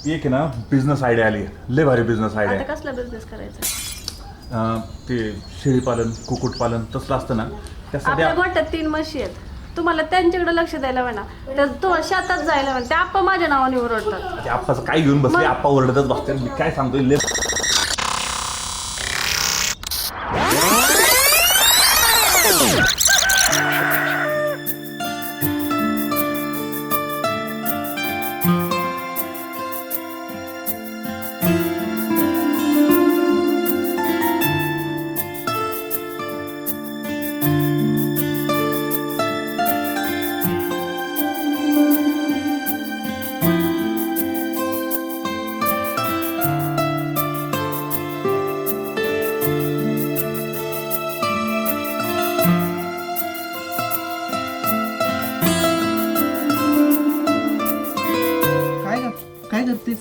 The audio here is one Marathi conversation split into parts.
एक आहे ना बिझनेस आयडिया आली, लय भारी बिझनेस आता आयडिया. कसला बिझनेस करायचा? ते शेळीपालन कुक्कुटपालन तसलं असतं ना त्यासाठी आपल्या गोट्यात 3 म्हशी आहेत. तुम्हाला त्यांच्याकडे लक्ष द्यायला म्हणा, तर तुम्हाला शेतात जायला म्हणा. ते आप्पा माझ्या नावाने ओरडतात. ते आप्पाचं काय घेऊन बसले, आप्पा ओरडतच बसते. मी काय सांगतोय लय काय करतेस?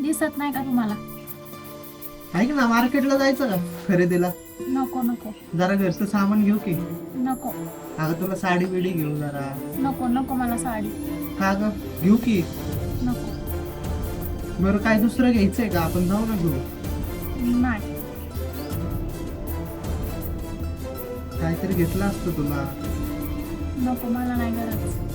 दिसत नाही का तुम्हाला? ऐक ना, मार्केटला जायचं का खरेदीला? नको नको जरा घरचं सामान घेऊ की? नको अगं तुला साडी बिडी घेऊ जरा. नको नको मला साडी का ग घेऊ की? नको. बरं काय दुसरं घ्यायचंय का? आपण जाऊ ना घेऊ. नाही काहीतरी घेतलं असतं तुला. नको मला नाही गरज.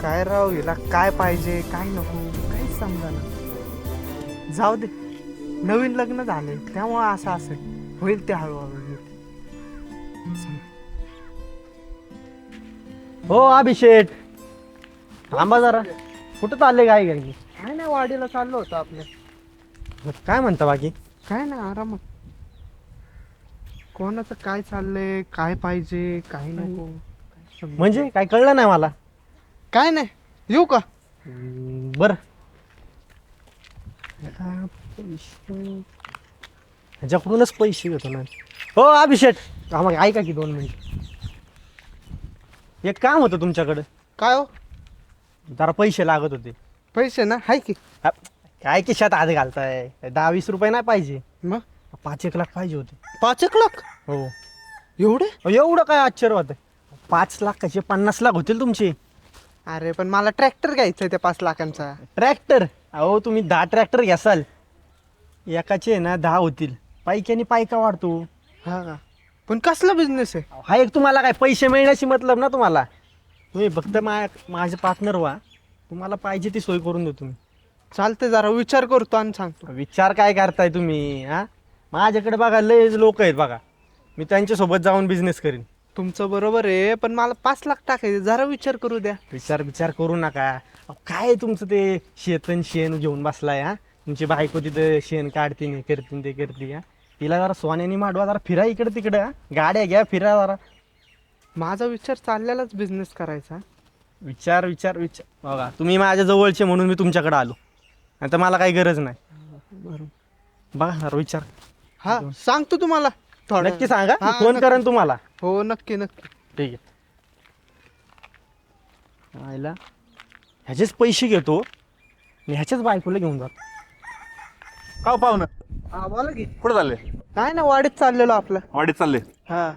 काय राव, हिला काय पाहिजे काय नको काहीच समजा ना. जाऊ दे, नवीन लग्न झाले त्यामुळे असं असेल, होईल ते हळूहळू. हो अभिषेक, थांबा जरा. कुठं चालले काय घरी? काय नाही, वाडीला चाललो होतो आपल्या. काय म्हणता बाकी? काय नाही, आरामात. कोणाचं काय चाललंय, काय पाहिजे काय नको काय समजेना. म्हणजे काय कळलं नाही मला. काय नाही, येऊ का? बर, ह्याच्याकडूनच पैसे घेतो ना. हो अभिषेक, आम्हाला ऐका की 2 मिनिट. एक काम होतं तुमच्याकडं. काय हो? जरा पैसे लागत होते. पैसे ना हाय की. काय खिशात हात घालताय? 10-20 रुपये नाही पाहिजे, मग 5-1 लाख पाहिजे होते. 5 लाख? हो. एवढे? एवढं काय आश्चर्य होतं? 5 लाखाचे 50 लाख होतील तुमचे. अरे पण मला ट्रॅक्टर घ्यायचा आहे त्या 5 लाखांचा. ट्रॅक्टर? अहो तुम्ही 10 ट्रॅक्टर घ्यासाल, एकाचे ना 10 होतील. पायक्याने पायका वाढतो. हा का? पण कसला बिझनेस आहे? हा एक तुम्हाला काय पैसे मिळण्याची मतलब ना तुम्हाला. तुम्ही फक्त माझे पार्टनर व्हा, तुम्हाला पाहिजे ती सोय करून देतो मी. चालते, जरा विचार करतो आणि सांगतो. विचार काय करताय तुम्ही? हा, माझ्याकडे बघा लय लोक आहेत बघा, मी त्यांच्यासोबत जाऊन बिझनेस करीन. तुमचं बरोबर आहे, पण मला 5 लाख टाकायचे, जरा विचार करू द्या. विचार करू नका. अहो, काय तुमचं ते शेण घेऊन बसलाय. हा, तुमची बायको तिथं शेण काढते नाही करते ते करते. हा, तिला जरा सोन्याने मांडवा, जरा फिरा इकडे तिकडे. हा, गाड्या घ्या फिरा जरा. माझा विचार चाललेलाच बिझनेस करायचा. विचार बघा, तुम्ही माझ्या जवळचे म्हणून मी तुमच्याकडे आलो, आता मला काही गरज नाही. बरोबर. बघा जरा विचार. हा, सांगतो तुम्हाला थोडं. नक्की सांगा, हा, फोन नक्की. करेन तुम्हाला. हो नक्की नक्की. ठीक आहे. आईला ह्याचेच पैसे घेतो आणि ह्याच्याच बायकोला घेऊन जातो. का पाहुणं हा बोला की. कुठं चालले? काय ना, वाडीत चाललेलो आपलं. वाडीत चालले. हा.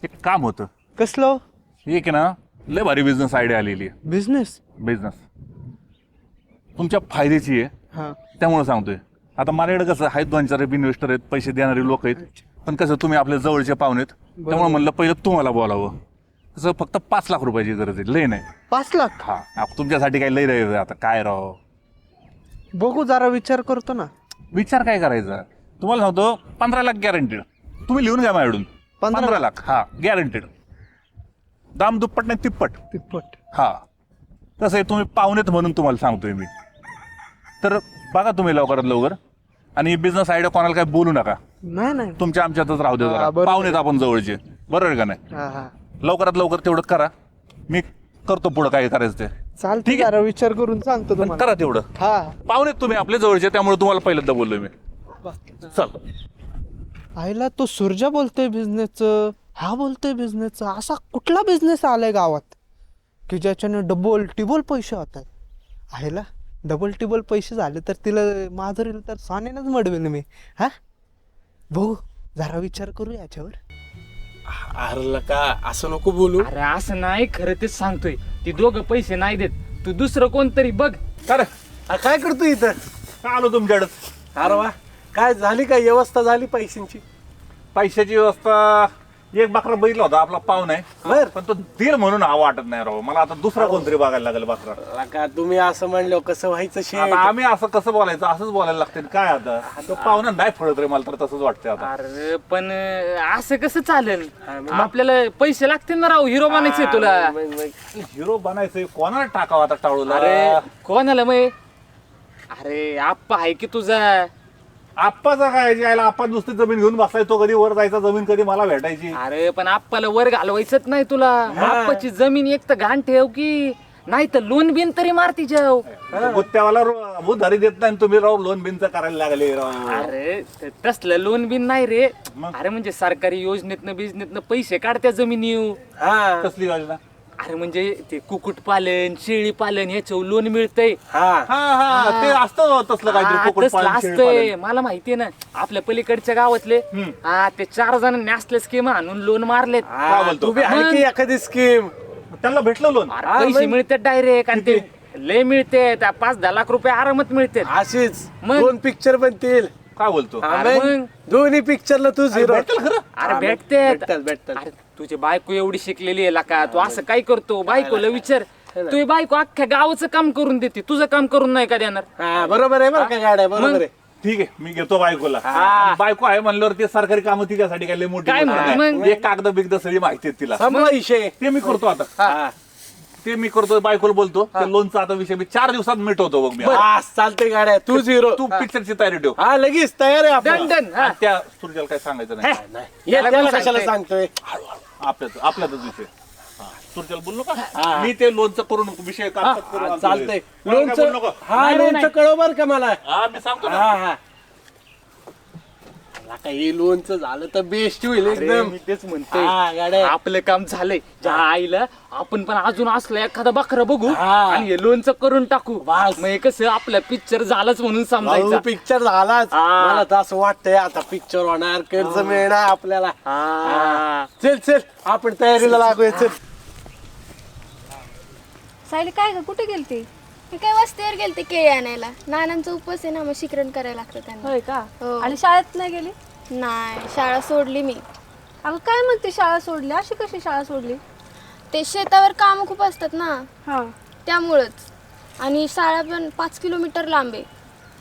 एक काम होतं. कसलं एक आहे ना लय भारी बिझनेस आयडिया आलेली आहे. बिझनेस? बिझनेस तुमच्या फायद्याची आहे, हा. त्यामुळे सांगतोय. आता माझ्याकडे कसं आहेत 2-4 इन्व्हेस्टर आहेत, पैसे देणारे लोक आहेत. पण कसं तुम्ही आपल्या जवळचे पाहुणे आहेत, त्यामुळे म्हणलं पहिलं तुम्हाला बोलावं. कसं फक्त 5 लाख रुपयाची गरज आहे, लय नाही. 5 लाख? हा, तुमच्यासाठी काही लय राहील आता काय राव. बघू, जरा विचार करतो ना. विचार काय करायचा, तुम्हाला सांगतो 15 लाख गॅरंटेड. तुम्ही लिहून घ्या माझ्याकडून. 15 लाख हा गॅरंटेड. दाम दुप्पट नाही तिप्पट. हा, कसं आहे तुम्ही पाहुणेत म्हणून तुम्हाला सांगतोय मी. तर बघा तुम्ही लवकरात लवकर, आणि बिझनेस आयडिया कोणाला काय बोलू नका. नाही तुमच्या आमच्यातच राहू दे हा, जरा. बरोबर. पाहुणेत आपण जवळचे, बरोबर आहे का नाही? हा हा. लवकरात लवकर तेवढं करा, मी करतो पुढं काय करायचं ते. चालते, ठीक आहे. जरा विचार करून सांगतो पण तुम्हाला. करा तेवढं. हा. पाहुणेत तुम्ही आपले जवळचे, त्यामुळे तुम्हाला पहिल्यांदा बोललोय मी. चल. आईला तो सुरजा बोलतोय बिझनेसचं, हा बोलतोय बिझनेसचं. असा कुठला बिझनेस आलाय गावात की ज्याच्याने डबल टिबल पैसे होत आहेत? आईला डबल टिबल पैसे झाले तर तिला माधुरीला तर सोन्यानंच मडवेल मी. हा, भाऊ जरा विचार करू याच्यावर. अरे का असं नको बोलू. अरे असं नाही, खरं तेच सांगतोय. ती दोघं पैसे नाही देत, तू दुसरं कोणतरी बघ. अरे काय करतो इथं? का आलो तुमच्याकडे? अरे वा, काय झाली काय व्यवस्था झाली पैशांची? पैशाची व्यवस्था, एक बकरा बघितला होता आपला पाहुण आहे, बर. पण तो दिल म्हणून हा वाटत नाही राव. मला आता दुसरा कोणतरी बघायला लागेल बकरा. का तुम्ही असं म्हणलं कसं व्हायचं आता शेठ? आम्ही असं कसं बोलायचं, असंच बोलायला लागते काय आता. तो पाहुणा नाही फळत रे, मला तर तसंच वाटतंय आता. अरे पण असं कसं चालेल? आपल्याला पैसे लागतील ना राव, हिरो बनायचंय तुला. हिरो बनायचंय, कोणाला टाकावं आता टाळूला? अरे कोणाला मग? अरे आप्पा आहे की तुझा. आप्पाचा काय यायला, आप्पा नुसती जमीन घेऊन बसलाय, तो कधी वर जायचा, जमीन कधी मला भेटायची. अरे पण आप्पाला वर घालवायचंच नाही तुला. आप्पाची जमीन एक तर घाण ठेव की, नाही तर लोन बिन तरी मार तिच्याव. गुत्त्यावाला उधारी देत नाही, तुम्ही राव लोन बिनचं करायला लागले राव. अरे तसलं लोन बिन नाही रे. मग? अरे म्हणजे सरकारी योजनेतनं बिजनेतनं पैसे काढत्या जमिनीव. हा कसली योजना? अरे म्हणजे ते कुकुट पालन, शेळी पालन ह्याच्यावर लोन मिळतंय. हा हा हा, ते असतं तसलं काहीतरी हा, कुक्कुट तसलं पालन, शेळी असतंय. पालन. मला माहितीये ना, आपल्या पलीकडच्या गावातले हा ते 4 जणांनी असल्या स्कीम आणून लोन मारलेत. काय बोलतो? तू बी आहे की एखादी स्कीम? त्यांना भेटलं लोन? अरे पैसे मिळतात डायरेक्ट, आणि ते लय मिळते. 5-10 लाख रुपये आरामात मिळते. अशीच मग? 2 पिक्चर बनतील. काय बोलतो? हा, अरे मग मग? दोन्ही पिक्चरला तू झिरो. भेटेल खरं? अरे भेटते. भेटतात. अरे तुझी बायको एवढी शिकलेली आहे का, तू असं काय करतो? बायकोला विचार. तुझी बायको अख्ख्या गावाचं काम करून देते, तुझं काम करून नाही का देणार? हा बरोबर आहे बरं का गाड्या, बरोबर आहे. ठीक आहे, मी घेतो बायकोला. बायको आहे म्हणल्यावर ते सरकारी कामं तिच्यासाठी काय लय मोठी काय गोष्ट म्हणते नाही. मग? एक कागद बिगद सगळी माहिती आहे तिला. संपला विषय. ते मी करतो आता. हा. ते मी करतो, बायकोला बोलतो. ते लोनचा आता विषय मी 4 दिवसात मिटवतो बघ मी. बस चालते गाड्या, तू झिरो. तू पिक्चरची तयारी ठेव. हा लगेच तयार आहे डन आपण. डन. हा. आणि त्या सुरजेला काय सांगायचं नाही. ये, त्याला कशाला सांगतोय? आपल्यातच विषय. सुरजेला बोललो का मी ते लोनचं करून विषय कागदात करून आणतो. चालतंय. मला काय बोलू लोणचं नको. हा लोणचं कळव बर का मला. हा, मी सांगतो ना. हा हा मला काय हे लोणचं झालं तर बेस्ट होईल अरे, एकदम. मी तेच म्हणतोय. हा, गाड्या. आपलं काम झालंय. ज्या आईला आपण पण अजून असलं एखादा बकरा बघू हा. आणि हे लोणचं करून टाकू. बस. मग हे कसं आपलं पिक्चर झालंच म्हणून भाऊ समजायचं. पिक्चर झालाच. हा. मला तर असं वाटतंय आता पिक्चर होणार, कर्ज मिळणार आपल्याला. हा. चल चल आपण तयारीला लागूया. चल. सायली काय ग, कुठे गेलती? मी काय वस्तीवर गेलते केळी आणायला. नानांचा उपवास आहे ना, मग शिकरण करायला लागतं त्यांना. होय का? हो. आणि शाळेत नाही गेली? नाही, शाळा सोडली मी. अगं काय म्हणते, शाळा सोडली? अशी कशी शाळा सोडली? ते शेतावर कामं खूप असतात ना, हा. त्यामुळंच. आणि शाळा पण 5 किलोमीटर लांब आहे,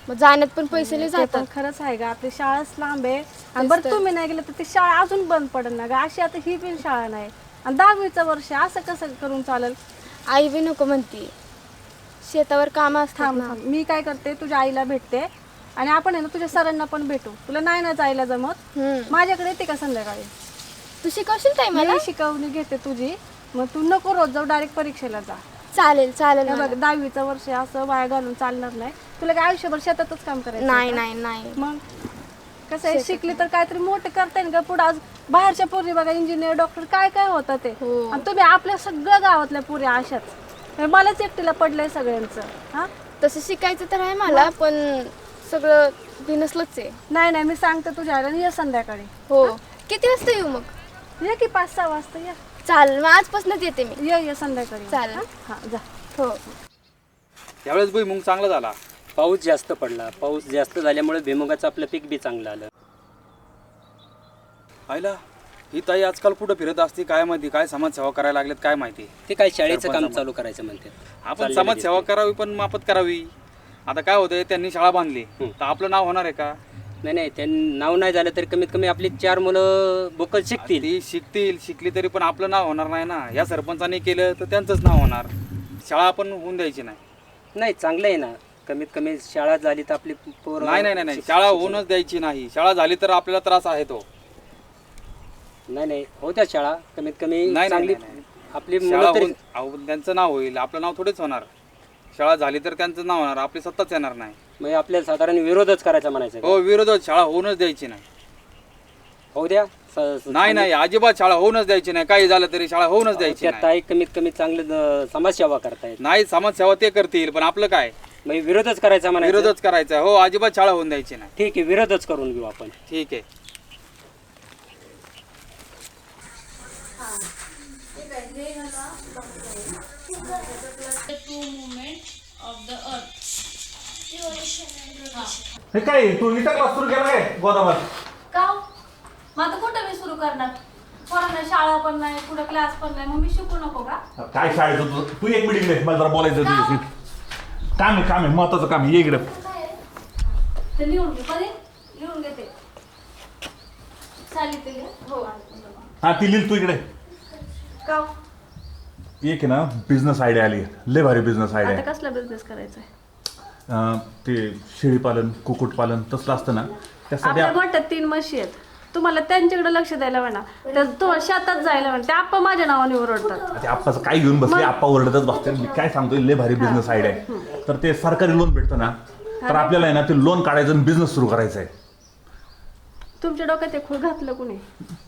मग जाण्यात पण पैसे लय ते पण जातात. खरंच आहे का, आपली शाळाच लांब आहे. आणि बरं तुम्ही नाही गेलं तर ती शाळा अजून बंद पडेल ना ग. अशी आता ही पण शाळा नाही, आणि 10वीचं वर्ष, असं कसं करून चालेल? आई बी नको म्हणती, शेतावर कामं असतात थांब ना. थांब, मी काय करते, तुझ्या आईला भेटते आणि आपण आहे ना तुझ्या सरांना पण भेटू. तुला नाही ना जायला जमत, माझ्याकडे येते का संध्याकाळी? तू शिकवशील ताई मला? मी शिकवणी घेते तुझी. मग तू नको रोज जाऊ, डायरेक्ट परीक्षेला जा. चालेल चालेल हे मला. बघ, 10वीचं वर्ष असं वाया घालून चालणार नाही. तुला काय आयुष्यभर शेतातच काम करायचं नाही का? नाही नाही. मग कसं आहे, शिकली तर काहीतरी मोठं करता येईल का पुढे. आज बाहेरच्या पोरी बघा, इंजिनियर, डॉक्टर, काय काय होतं ते. हो. आणि तुम्ही आपल्या सगळ्या गावातल्या पोरी अशाच. हे मलाच एकटीला पडलंय सगळ्यांचं. हा, तसं शिकायचं तर आहे मला, पण सगळं बिनसलंच आहे. नाही नाही, मी सांगते तुझ्या आईला, ये संध्याकाळी. हो. किती वाजता येऊ मग? ये की 5-6 वाजता ये. चालेल, मग आजपासूनच येते मी. ये संध्याकाळी. चालेल. हा, जा. हो. यावेळेस भुईमुग चांगला झाला. पाऊस जास्त पडला. पाऊस जास्त झाल्यामुळे भुईमुगाचं आपलं पीक बी चांगलं आलं. आईला ही ताई आजकाल कुठं फिरत असते काय माहिती, काय समाजसेवा करायला लागलेत काय माहिती. ते काय शाळेचं काम चालू करायचं म्हणते. आपण समाजसेवा करावी पण माफत करावी. आता काय होतंय, त्यांनी शाळा बांधली तर आपलं नाव होणार आहे का? नाही नाही, त्यांनी नाव नाही झालं तरी कमीत कमी आपली 4 मुलं बोकल शिकतील. ती शिकली तरी पण आपलं नाव होणार नाही ना. या सरपंचाने केलं तर त्यांचंच नाव होणार. शाळा आपण होऊन द्यायची नाही. नाही, चांगलं आहे ना, कमीत कमी शाळा झाली तर आपली पोरं. नाही नाही नाही, शाळा होऊनच द्यायची नाही. शाळा झाली तर आपल्याला त्रास आहे तो. नाही नाही, होत्या शाळा कमीत कमी नाही चांगली नाही, आपली शाळा मुलं तरी. होऊन अहो, त्यांचं नाव होईल, आपलं नाव थोडेच होणार. शाळा झाली तर त्यांचं नाव होणार, आपली सत्ताच येणार नाही. मग आपल्याला साधारण विरोधच करायचा म्हणायचं का? हो, विरोधात शाळा होऊनच द्यायची नाही. होऊ द्या. नाही नाही, अजिबात शाळा होऊनच द्यायची नाही. काही झालं तरी शाळा होऊनच द्यायची त्या नाही. ताई कमीत कमी चांगलं समाजसेवा करतायत. नाही, समाजसेवा ते करतील पण आपलं काय, मग विरोधच करायचा म्हणायचं. विरोधच करायचा. हो, अजिबात शाळा होऊन द्यायची नाही. ठीक आहे, विरोधच करून घेऊ आपण. ठीक आहे. हे काय तू इथं क्लास सुरू केला काय गोदामात? का मग आता कुठं मी सुरू करणार? पोरांना शाळा पण नाही, कुठं क्लास पण नाही, मग मी शिकू नको का? काय शाळेचं तुझं? तू एक मिनिट दे, मला जरा बोलायचं तुझ्याशी. काम आहे महत्वाचं काम आहे, ये इकडे. ते लिहून घे, परी लिहून घेते. चालेल ते हो. हा ती लिहिल तू इकडे. का एक आहे ना बिझनेस आयडिया आली, लय भारी बिझनेस आता आयडिया. कसला बिझनेस करायचा आहे? ते शेळीपालन कुक्कुटपालन तसलं असतं ना त्यासाठी आपल्या गोट्यात 3 म्हशी आहेत, तुम्हाला त्यांच्याकडे लक्ष द्यायला म्हणा, तर तुम्हाला शेतात जायला म्हणा, ते आप्पा माझ्या नावाने ओरडतात. ते आप्पाचं काय घेऊन बसले, आप्पा ओरडतच बसते. मी काय सांगतोय लय भारी बिझनेस आयडिया आहे. तर ते सरकारी लोन भेटतं ना, तर आपल्याला आहे ना ते लोन काढायचं आणि बिझनेस सुरू करायचा आहे. तुमच्या डोक्यात ते खूळ घातलं कुणी?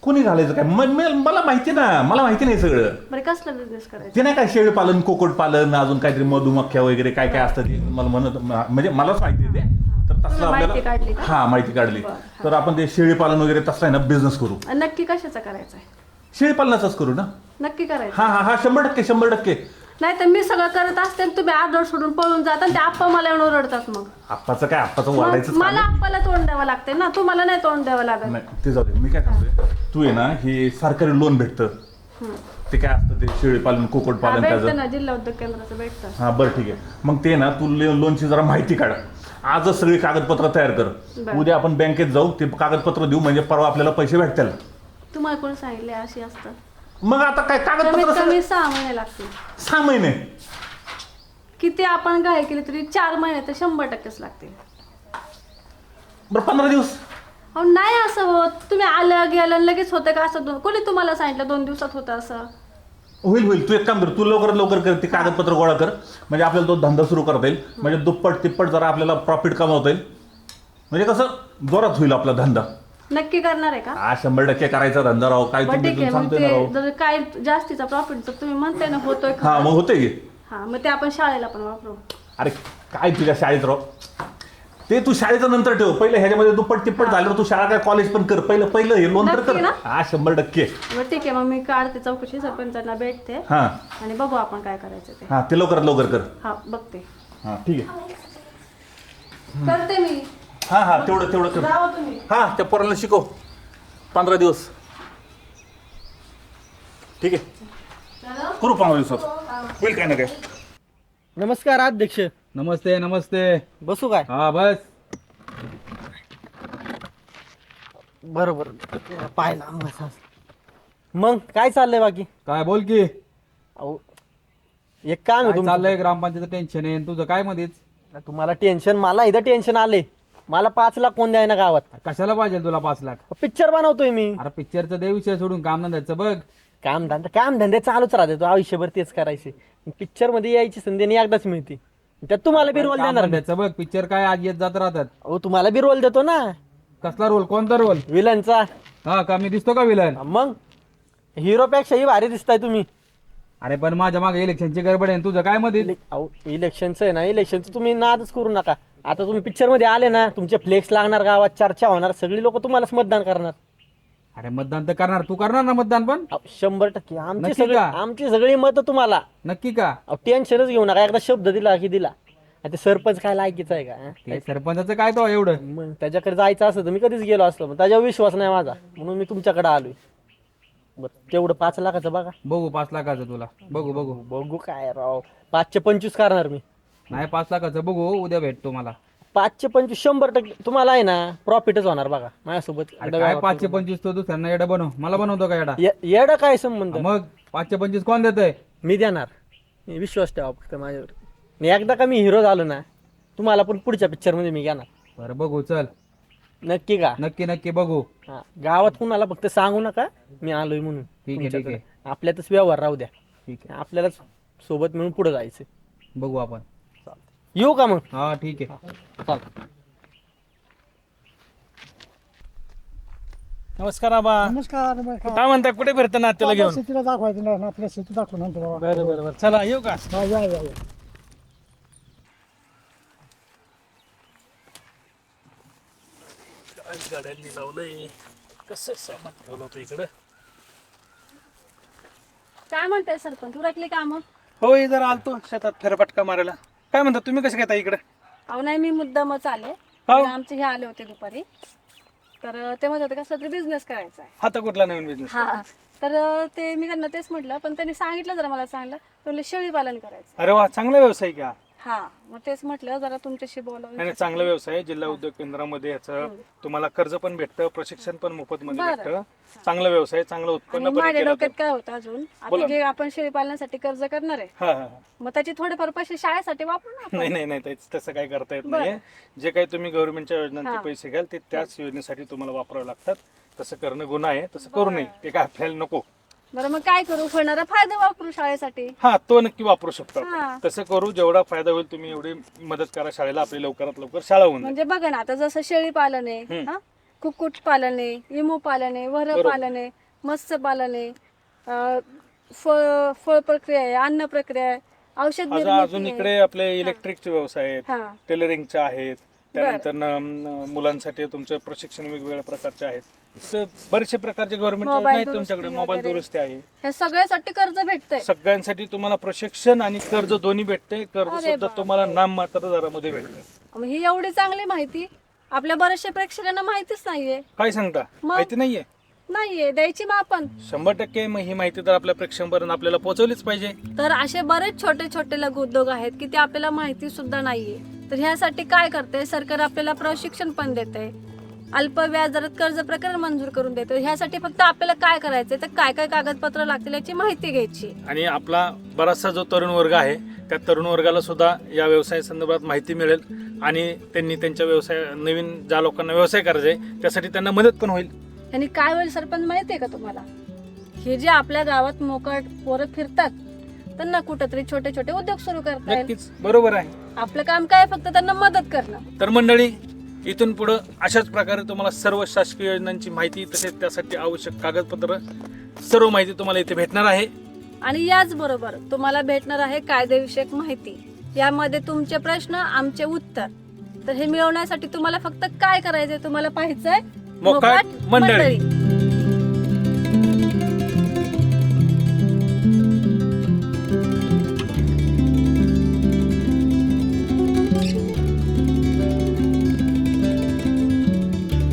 कोणी घालायचं काय मला माहिती ना, मला माहिती नाही सगळं. बरं कसला बिझनेस करायचा? ते नाही काय शेळीपालन कुक्कुटपालन अजून काहीतरी मधुमख्या वगैरे काय काय असतं ते मला म्हणजे मलाच माहिती आहे ते. तर तसं माहिती काढली आपल्याला का? हा माहिती काढली. तर आपण ते शेळीपालन वगैरे तसं आहे ना बिझनेस करू. आणि नक्की कशाचा करायचा आहे? शेळीपालनाचाच करू ना. नक्की करायचं? हा हा हा 100%. नाही तर मी सगळं करत असते आणि तुम्ही अर्धवट सोडून पळून जाता आणि ते आप्पा मला येऊन ओरडतात. मग आप्पाचं काय आप्पाचं मग वाढायचं मला आप्पाला तोंड द्यावं लागते ना, तुम्हाला नाही तोंड द्यावं लागत. नाही ते जाऊ दे. मी काय सांगतोय, तू आहे ना हे सरकारी लोन भेटतं. ते काय असतं ते शेळीपालन कुक्कुटपालन भेटतं त्याचं. ना, जिल्हा उद्योग केंद्राचं भेटतं. हा बरं ठीक आहे. मग ते ना तू लोनची जरा माहिती काढ. आजच सगळी कागदपत्र तयार कर. बरं. उद्या आपण बँकेत जाऊ, ते कागदपत्र देऊ, म्हणजे परवा आपल्याला पैसे भेटतील. तुम्हाला कोणी सांगितले अशी असतं? मग आता काय कमीत कागदपत्र कमी 6 महिने लागतील. 6 महिने? किती आपण घाई केली तरी 4 महिने तर 100%च लागतील. बरं 15 दिवस? अहो नाही असं होत. तुम्ही आलं गेलं लगेच होतं का असं? कोणी तुम्हाला सांगितलं 2 दिवसात होतं असं? होईल. तू एक काम कर, तू लवकर कर, ते कागदपत्र गोळा कर, म्हणजे आपल्याला तो धंदा सुरू करता येईल. म्हणजे दुप्पट तिप्पट जरा आपल्याला प्रॉफिट कमावता येईल. म्हणजे कसं जोरात होईल आपला धंदा. नक्की करणार आहे का? हा 100% करायचा धंदा राव. काय बरं ठीक आहे. तुम्ही मग सांगतोय ना ते राव. जर काय जास्तीचा प्रॉफिट तुम्ही म्हणताय ना होतोय हा खरं. मग होते की. हा मग ते आपण शाळेला पण वापरू. अरे काय तुझ्या शाळेत राव, ते तू शाळेचं नंतर ठेव. पहिलं ह्याच्यामध्ये दुप्पट तिप्पट झालं तू शाळा काय कॉलेज पण कर. पहिलं हे लोन तर नक्की कर. ना? हा 100%. बरं ठीक आहे. मग मी काढते चौकशी, सरपंचांना भेटते हा आणि बघू आपण काय करायचं ते. हा ते लवकर कर. हा बघते. हा ठीक आहे. करते मी. हा तेवढं कर. जावं तुम्ही. हा त्या पोराला शिकव 15 दिवस. ठीक आहे, करू 15 दिवसात होईल काय ना काय. नमस्कार अध्यक्ष. नमस्ते. बसू काय? हा बस. बरोबर पाहिला. मग काय चाललंय बाकी? काय बोल की. अहो एक काम आहे काय तुमचं. चाललंय? ग्रामपंचायत टेन्शन आहे तुझं काय मध्येच? तुम्हाला टेन्शन, मला इथं टेन्शन आले. मला 5 लाख कोण द्याय ना गावात. कशाला पाहिजे तुला 5 लाख? पिक्चर बनवतोय मी. अरे पिक्चरचा दे विषय सोडून काम धंद्याचं बघ. काम धंदे चालूच राहते. तो आयुष्यभर तेच करायचे. पिक्चर मध्ये यायची संधी आणि एकदाच मिळते. त्यात तुम्हाला बी रोल काम देणार. धंद्याचं बघ. पिक्चर काय आज येत जात राहतात. अहो तुम्हाला बी रोल देतो ना. कसला रोल? कोणता रोल? विलनचा. हा का मी दिसतो का विलन? मग हिरोपेक्षाही भारी दिसताय तुम्ही. अरे पण माझ्या मागे इलेक्शनची गडबड आहे. तुझं काय मध्ये? अहो इलेक्शनचं आहे ना, इलेक्शनचं तुम्ही नादच करू नका. आता तुम्ही पिक्चर मध्ये आले ना, तुमचे फ्लेक्स लागणार, गावात चर्चा होणार, सगळी लोक तुम्हालाच मतदान करणार. अरे मतदान तर करणार. तू करणार ना मतदान पण? 100% आमची नक्की सगळी का? आमची सगळी मतं तुम्हाला. नक्की का? टेन्शनच घेऊ नका. एकदा शब्द दिला की दिला. आता ते सरपंच काय लायकीचा आहे का? ते सरपंचाचं काय तो एवढं? मग त्याच्याकडे जायचं असतं तर मी कधीच गेलो असतो. मग त्याच्यावर विश्वास नाही माझा, म्हणून मी तुमच्याकडे आलोय. बरं तेवढं 5 लाखाचं बघा. बघू 5 लाखाचं तुला. बघू काय राव, 5चे 25 करणार मी. नाही 5 लाखाचं बघू. उद्या भेटतो मला. 5चे 25 100% तुम्हाला आहे ना प्रॉफिटच होणार बघा माझ्यासोबत. अरे काय 5चे 25 तो दुसऱ्यांना येडा बनव. मला बनवतो का येडा? येडा काय संबंध? मग 5चे 25 कोण देतंय? मी देणार. मी विश्वास ठेवा फक्त माझ्यावर. आणि एकदा का मी हिरो झालो ना, तुम्हाला पण पुढच्या पिक्चर मध्ये मी घेणार. बरं बघू चल. नक्की का? नक्की बघू. हा गावात कुणाला फक्त सांगू नका मी आलोय म्हणून. ठीक आहे. तुमच्याकडे. आपल्यातच व्यवहार राहू द्या. ठीक आहे. आपल्यालाच सोबत मिळून पुढे जायचं. बघू आपण. येऊ का मग? हा ठीक आहे. चाल. नमस्कार आबा. नमस्कार. काय म्हणताय? कुठे फिरता नात्याला घेऊन? शेतीला दाखवायचं नाही, आपल्या शेती दाखवून आणतो बाबा. बरं चला येऊ का? या. गाड्यांनी लावलंय. कसं सामान ठेवलं होतं इकडं? काय म्हणताय सरपंच, उरकली कामं? हो जरा आलतो शेतात फेरफटका मारायला. काय म्हणता तुम्ही कसं घेता इकडे? अहो नाही, मी मुद्दामच आले. हो. आमचे हे आले होते दुपारी, तर ते म्हणत होते कसं तरी बिझनेस करायचा आहे. आता कुठला नवीन बिझनेस? हा, तर ते मी त्यांना तेच म्हटलं, पण त्यांनी सांगितलं जरा मला चांगलं, म्हणले शेळी पालन करायचं. अरे वा, चांगला व्यवसाय का? हा, मग तेच म्हटलं जरा तुमच्याशी बोलावं. नाही चांगला व्यवसाय आहे. जिल्हा उद्योग केंद्रामध्ये याचं तुम्हाला कर्ज पण भेटतं, प्रशिक्षण पण मोफत मध्ये बरं. भेटतं. चांगला व्यवसाय, चांगलं उत्पन्न आणि पण माझ्या केलं डोक्यात तर. काय होतं अजून, बोला आता ना. जे आपण शेळी पालनासाठी कर्ज करणार आहे, हा हा. मग त्याचे थोडेफार पैसे शाळेसाठी वापरू ना आपण. नाही नाही नाही तसं काय करता येत बरं. नाहीये. जे काही तुम्ही गव्हर्नमेंटच्या योजनांचे हा. पैसे घ्याल ते त्याच योजनेसाठी तुम्हाला वापरावे लागतात. तसं करणं गुन्हा आहे, तसं करू नये. ते काय आपल्याला नको. बरं, मग काय करू, होणारा फायदा वापरू शाळेसाठी. हा, तो नक्की वापरू शकतो आपण. हा. तसं करू, जेवढा फायदा होईल तुम्ही एवढी मदत करा शाळेला. आपली लवकरात लवकर शाळा होऊन जाईल. म्हणजे बघा ना, आता जसं शेळी पालन आहे, हा, कुक्कुट पालन आहे, इमू पालन आहे, वरं बरोबर. पालन आहे, मत्स्य पालन आहे, फळ प्रक्रिया आहे, अन्न प्रक्रिया आहे, औषध अजून निर्मिती आहे. इकडे आपले इलेक्ट्रिकचे व्यवसाय आहेत, हा. टेलरिंगचे आहेत, त्यानंतर मुलांसाठी तुमचं प्रशिक्षण वेगवेगळ्या प्रकारचे आहेत. तर बरेचसे प्रकारचे गव्हर्नमेंट मोबाईल आहेत तुमच्याकडे. दुरुस्ती मोबाईल वगैरे. दुरुस्ती आहे. हे सगळ्यासाठी कर्ज भेटतंय. सगळ्यांसाठी तुम्हाला प्रशिक्षण आणि कर्ज दोन्ही भेटते. कर्ज अरे सुद्धा बापरे. तुम्हाला नाम मात्र दरामध्ये भेटते. मग ही एवढी चांगली माहिती आपल्या बऱ्याचशा प्रेक्षकांना माहितीच नाहीये. काय सांगता? मग? माहिती नाहीये? नाहीये, द्यायची मग आपण. 100% मग ही माहिती तर आपल्या प्रेक्षकांपर्यंत आपल्याला पोहोचवलीच पाहिजे. तर असे बरेच छोटे छोटे लघु उद्योग आहेत की ते आपल्याला माहिती सुद्धा नाहीये. तर ह्यासाठी काय करते सरकार, आपल्याला प्रशिक्षण पण देते, अल्प व्याजदरात कर्ज प्रकार मंजूर करून देते. ह्यासाठी फक्त आपल्याला काय करायचं, तर काय काय कागदपत्र लागतील याची माहिती घ्यायची. आणि आपला बराचसा जो तरुण वर्ग आहे त्या तरुण वर्गाला सुद्धा या व्यवसाय संदर्भात माहिती मिळेल आणि त्यांनी त्यांच्या व्यवसाय, नवीन ज्या लोकांना व्यवसाय करायचा आहे त्यासाठी त्यांना मदत पण होईल. आणि काय होईल सरपंच माहितीये का तुम्हाला, हे जे आपल्या गावात मोकाट पोरं फिरतात त्यांना कुठंतरी छोटे छोटे उद्योग सुरू करता येईल. नक्कीच बरोबर आहे. आपलं काम काय, फक्त त्यांना मदत करणं. तर मंडळी, इथून पुढं अशाच प्रकारे तुम्हाला सर्व शासकीय योजनांची माहिती, तसेच त्यासाठी आवश्यक कागदपत्र, सर्व माहिती तुम्हाला इथे भेटणार आहे. आणि याचबरोबर तुम्हाला भेटणार आहे कायदेविषयक माहिती. यामध्ये तुमचे प्रश्न, आमचे उत्तर. तर हे मिळवण्यासाठी तुम्हाला फक्त काय करायचंय, तुम्हाला पाहायचंय मोकाट मंडळी.